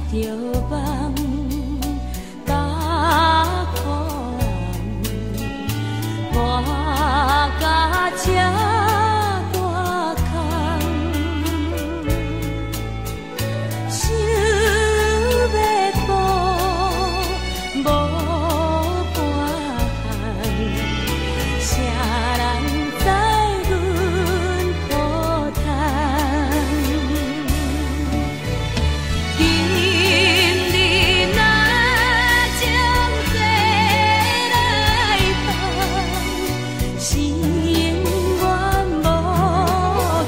着梦甲苦暗，我甲这大空，想要报无半项，谁人知阮苦叹？今日若将这来放，是永远无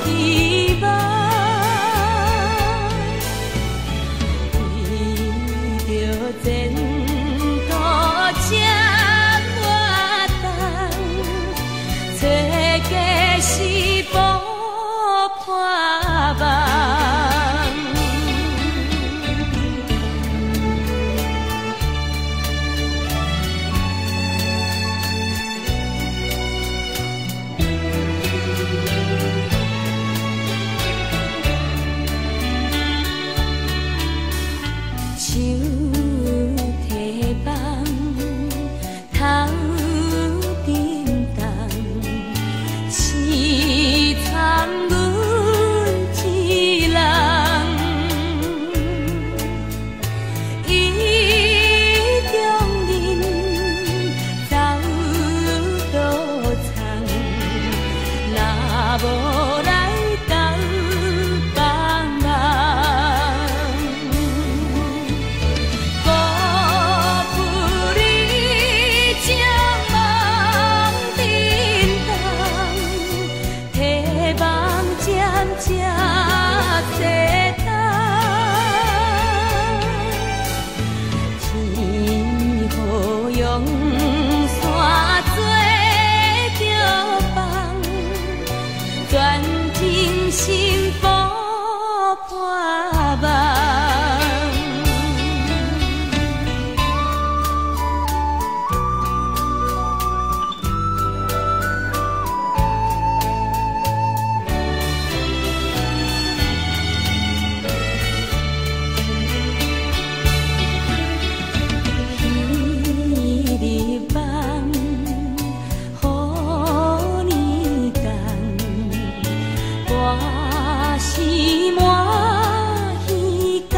希望。为着前途这活动，找假是无盼望。手提棒，头顶重，凄惨阮一人。意中人走倒藏，若无来到帮忙。辜负你将梦震动，希望渐渐切淡。天好用山做着梦，全真心无盼望。彼日梦，好年重，我是满希望。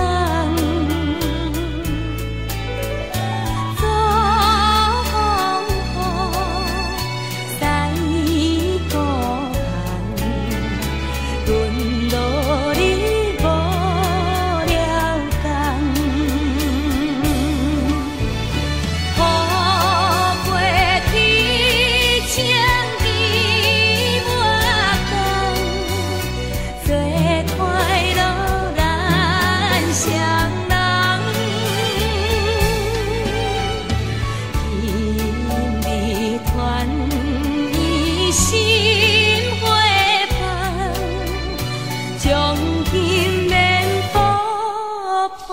早风雨，西孤巷，阮路你无了工。雨过天青伊抹讲，做快乐咱双人。今日团圆心花香，将今免无盼。